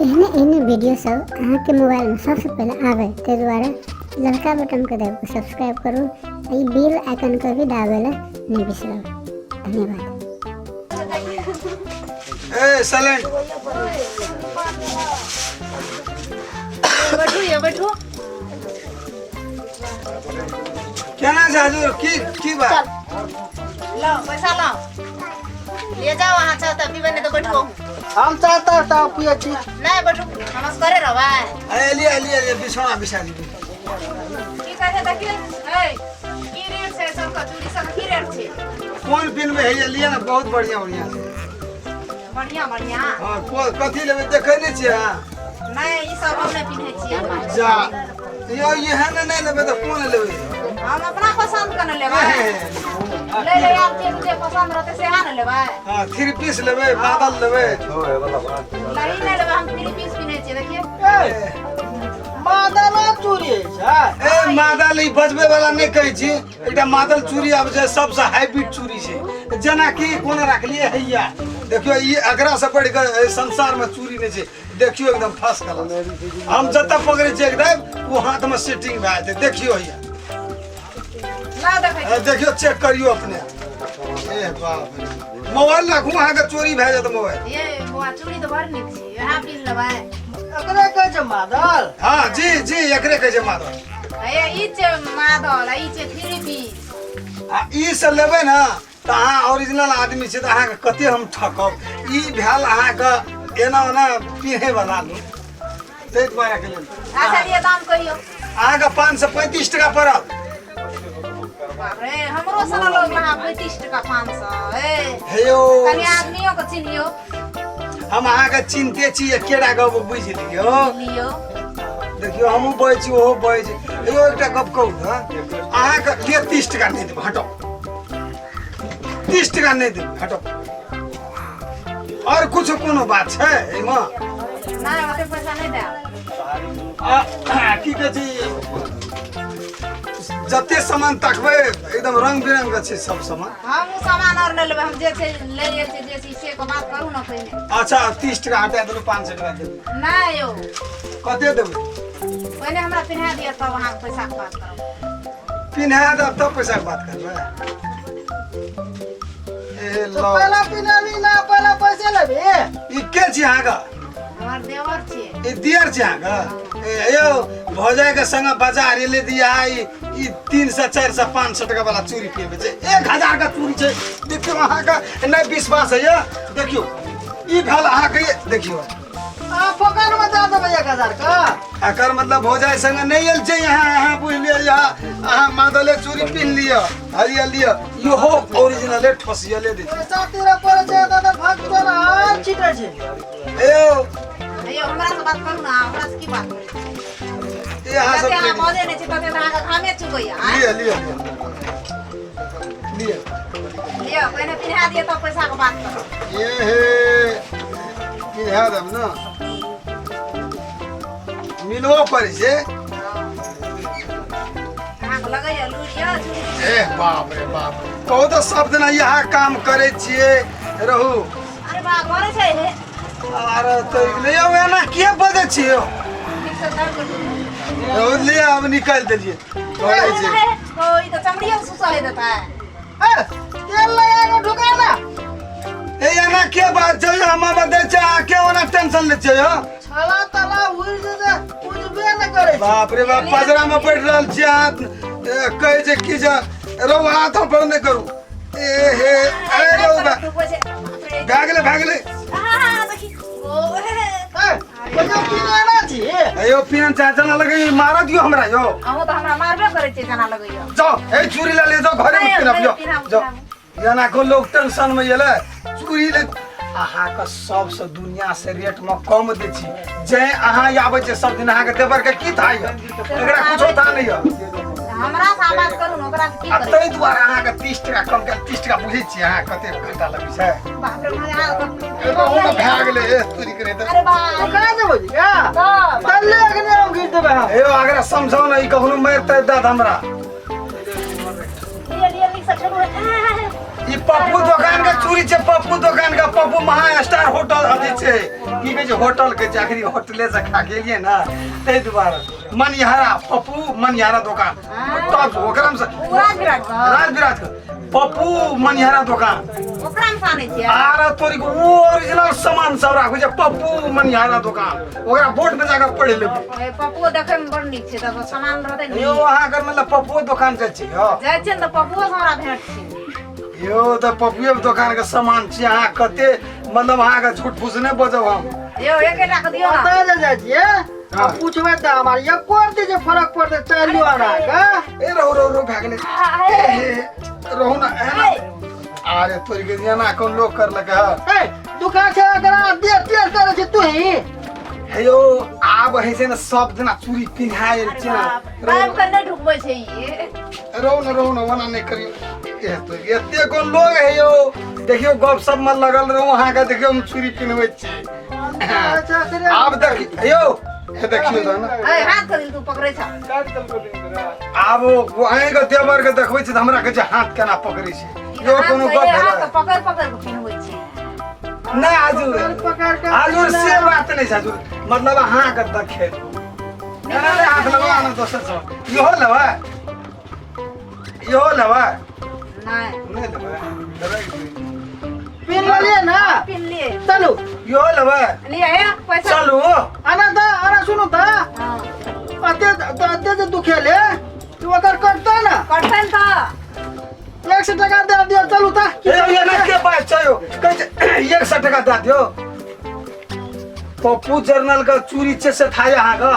एहने एहने वीडियो सब अहाँ के मोबाइल में सबसे पहले आवे ते द्वारा लड़का बटन को दबाकर सब्सक्राइब करू और बेल आइकन को भी दबावेला नहीं बिसरब। धन्यवाद। ए साइलेंट बैठो ये बैठो। क्या ना हजूर की बात लो पैसा लो ले जाओ वहाँ चाहता पीबे नहीं तो बैठो। हम चाहता था पिए छी नहीं बैठो नमस्कार रे भाई। अरे लिए बिछोना बिछा दी की कहे देखिए ए की रेट से सब का चूड़ी सब की रेट छे कौन पिन में है ये लिया ना बहुत बढ़िया बढ़िया से बढ़िया बढ़िया। हां कथी लेबे देखे नहीं छी हां नहीं ई सब हम नहीं पिन्हे छी जा यो ये है ना नहीं लेबे तो कौन लेबे हम अपना पसंद कर लेबे ले ले आप जे पसंद रहते से हां लेबे। हां 3 पीस लेबे बादल लेबे नहीं ले लेबे हम 3 पीस पिन्हे छी देखिए। मादला चूड़ी छै ए मादल ई बजबे वाला नहीं कहै छी एकटा मादल चूड़ी आब जे सबसे हाइब्रिड चूड़ी छै जना कि कोन राखलिए हैया देखियो ई अगरा से बढ़ के संसार में चूड़ी नहीं छै देखियो एकदम फर्स्ट क्लास हम जत पकड़े छी एकदम वो हाथ में सेटिंग भए जाते देखियो हैया ना देखे देखियो चेक करियो अपने ए बाप रे मोबाइल रखू अहाँ के चोरी भए जात मोबाइल ये बुआ चूड़ी तो बड़ नीक छी यहाँ पिन लेबे। एकरे कहै छै मादल हाँ जी एकरे कहै छै मादल ए ई छे मादल ई छे 3 पीस आ ई से लेबै ना त अहाँ ओरिजिनल आदमी छै त अहाँ के कते हम ठकब ई भेल अहाँ के एना ओना पिन्हे वाला लोग तै दुआरे के लेल अच्छा ये दाम कहियो। अहाँ के 535 टका पड़त बाप रे हमरो सन लोग यहाँ 35 टका 500 ए हे यौ कनी आदमियों को चिन्हियो हम अहाँ के चिन्हते छी एकेटा गप बुझ लियो लियो। देखियो हमहू बहै छी ओहो बहै छी एगो एकटा गप कहू न अहाँ के लिए 30 टका नहीं देब हटो 30 टका नहीं देब हटो और कुछ कोनो बात छै एमे नहीं ओते पैसा नहीं दे की कहै छी जते सामान तकबै एकदम रंग बिरंग के छै सब सामान हम सामान और ले लेबे हम जे छे ले जे छे जे से को बात करू ना पहिने। अच्छा 30 टका हटा देलु 500 टका देब नहीं यो कते देबै पहिने हमरा पिन्हा दिया तब वहां पैसा के बात करू। पिन्हा देब तब पैसा के बात करबै ए तो लो पहला पिनावी ना पहला पैसे लेबे ई के छी अहाँ का हमर देवर छे ई दियर छी अहाँ का ए यो भौजाई के संग बाजार ले दिया ई 300 400 500 टका वाला चूड़ी पेबे छै 1000 का चूड़ी छै देखियो अहाँ का नहीं विश्वास है ये देखियो ई भेल अहाँ के देखियो आ पकड़ में दे देबे 1000 का एकर मतलब भौजाई संग नहीं आयल छै यहाँ बुझ लिया यहाँ अहाँ मादले चूड़ी पिन लिया हरिया लिया इहो ओरिजिनल ठोसियले दे पैसा तेरा पर छै दादा भाग तो ना छिटे छै ए यो हमरा से बात करू ना हमरा से की बात करू यहाँ सब तते ले अहाँ मजे नहीं छे तते अहाँ के घामे चुबैया लिया लियो पहिने पिन्हा दिया तब पैसा के बात करू। ये हे पिन्हा देब ना मिलबो पड़ै छै अहाँ के लगैया लूरिया ए बाप रे बाप कहू तो सब दिन यहाँ काम करे छियै रहू अरे बा घरे छै हे अरे तो ले आओ ना किया बजे छियै ठीक से दर्द करू ले अब निकाल देलिए घरे छै कोई तो चमड़िया सुसा है देता है। ए तेल लगा के ढुका ना ए ना के बात छै हम बदे छै के ओना टेंशन ले छै हो छला तला उड़ जे कुछबे न करे छै बाप रे बाप पजरा में बैठ रहल छी हाथ कहै छै कि जे रो हाथ पर नहीं करू ए हे अरे रो भाग ले हां देखी ओ ए कोना पिने ना छी अयो पिन चाचा ना लगे मार दियो हमरा यो अहो तो हमरा मारबे करे छै जना लगैया जाओ ए चूड़ी ले जाओ घरे में पिन जाओ जाना को लोग टेंशन में येले चूड़ी ले अहाँ का सबसे दुनिया से रेट में कम दे छी जे अहाँ आबै छै सब दिन अहाँ के देवर के की थाई एकरा कुछो था नहीं है हमरा से बात करू न ओकरा की करे तै दुआरे अहाँ के 30 टका कम के 30 टका बुझै छी अहाँ कते घंटा लगै छै बाप रे मजा एगो हम भाग ले ए चूड़ी करे त अरे बा तो कहां देबो जी का तल्ले अगने हम गिर देबे हम ए अगर समझाओ ना ई कखनो मारतै दाद हमरा लिए लिए लिख से ठेबो ई पप्पू दुकान के चूरी छे पप्पू दुकान का पप्पू महा स्टार होटल अथी छे की कहै छै होटल के चाकरी होटले से खा गेलिए ना तै दुआरे मनिहारा पप्पू मनिहारा दुकान टॉप ओकरा में राज पप्पू मनिहारा दुकान ओकरा में साने छियै आरा तोरी को वो ओरिजिनल सामान सब राखै छै पप्पू मनिहारा दुकान ओकरा बोर्ड पे जाकर पढ़े लेबै ए पप्पू देखे में बड़ नीक छै त सामान रहतै नी यो अहाँ कर मतलब पप्पू दुकान से छी हो जाइ छियै त पप्पू हमरा भेट छै यो त पप्पू दुकान के सामान छी अहाँ कते मतलब अहाँ के झूठ फूस नै बजब हम यो एकेटा के दियो ना पता ले जाइ छियै आ पूछबै त हमार एक कोर्ती जे फरक पड़तै चलियो आना का ए रहो भाग ले रहो ना अरे तोरी के जना कौन लोग कर लगा ए दुकान से अगर दे तेल करे छै तू ही हे यो आब है से ना सब जना चूरी पिन्हाए छै ना बाप के नै ढुकबै छै ई रहो ना वना नहीं करियो ए तो एते कौन लोग है यो देखियो गप सब में लगल रहो अहाँ का देखियो हम चूरी पिनबै छी अच्छा करे आब देख यो हे देखियो त ना ए हाथ करिल तू पकड़ै छ आब वो अहीं के देवर के देखबै छी त हमरा के जे हाथ केना पकड़ै छै यो कोनो गप हाथ भेलै पकड़ के पिनबै छै नहीं आजूर पकड़ के आजूर से बात नहीं आजूर मतलब अहाँ के देखे ना हाथ लगा ना दोसर सब यो लेवा नहीं नहीं लेवा पिन लिए ना पिन लिए चलो यो लेवा लिए है पैसा चलो आना सुनो त हां अते जे दुखेले तू अगर करता ना करतन त 100 टका दे दियो चलू त ये ना के बात चाहिए कह 100 टका दे दियो पप्पू जर्नल का चूरी से था यहाँ का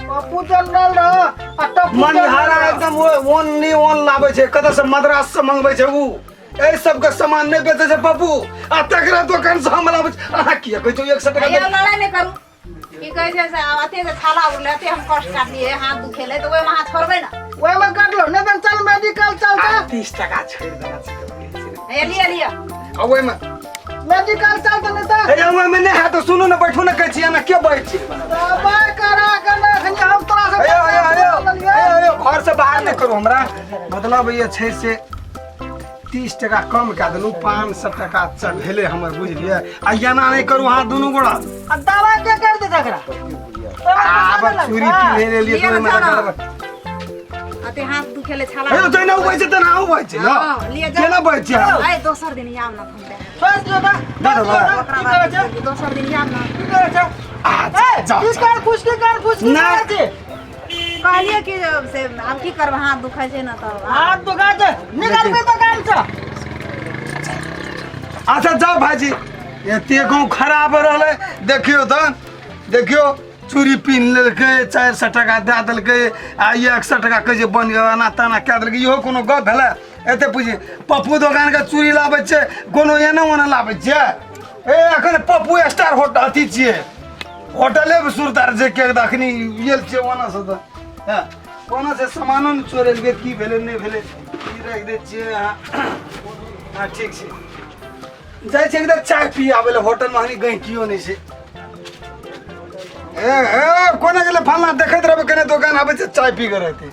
पप्पू जनरल र अटप मनिहारा एकदम ओनली ओन लावे छे कत से मद्रास से मंगबै छे उ ए सब के सामान नहीं बेचे छे पप्पू आ तकरा दुकान से हम लावे अहाँ किया कहै छो 100 टका ये लड़ाई नहीं करू की कहै छै से अते से छाला उड़लेते हम कष्ट काट लिए हाथ दुखेले तो ओय में हाथ छोड़बै ना ओए में काट लो नहीं चल मेडिकल चल जा 30 टका छोड़ देना छै ए लिया आ ओय में मेडिकल चल त नहीं त ए ओय में नहीं है तो सुनो ना बैठो ना कहै छी ना के बैठ छी बाय करा करना खनी हम तोरा से अयो घर से बाहर नहीं करो हमरा मतलब ये छै से 30 टका कम कऽ देलू 500 टका चल भेले हमर बुझलिए आ एना नहीं करू हाथ दोनों गोड़ा दवा के कर दे तकरा आब चूरी पिन्हे ले लिए तो में करब अते हाथ दुखेले छाला अयो तो ना उबै छै त ना उबै छै ना लिए जा केना बै छै ए दोसर दिन याम ना हम छोड़ दियो ना दादा ओकरा बाद दोसर दिन याम ना की करे छ आ जा की कर खुश ना। छै कहलिए कि से अब की करब हाथ दुखाय छै ना त हाथ दुखा छै निकलबे दुकान से अच्छा जाओ भाजी एते गाँव खराब रहले देखियो त देखियो चूरी पिन लेलकै 400 टका दे देलकै आ 100 टका कहे जे बन ना ताना कए देलकै इहो कोनो गप भेलै एते पूछी पप्पू दोकान के चूरी लाबै छै कोनो एना ओना लाबै छै ए एखन पप्पू स्टार होटल अथी छियै होटले में सुरतार जे के दखनी येल छै ओना से त हां ओना से सामानो न चोरे के की भेलै नहीं भेलै ई राख दे छियै हां ठीक छै जाइ छै इधर चाय पी आबे ले होटल में हनी गहिकियो नहीं छै ए कोना गेले फलना देखैत रहबे कने दुकान आबै छै चाय पी के रहते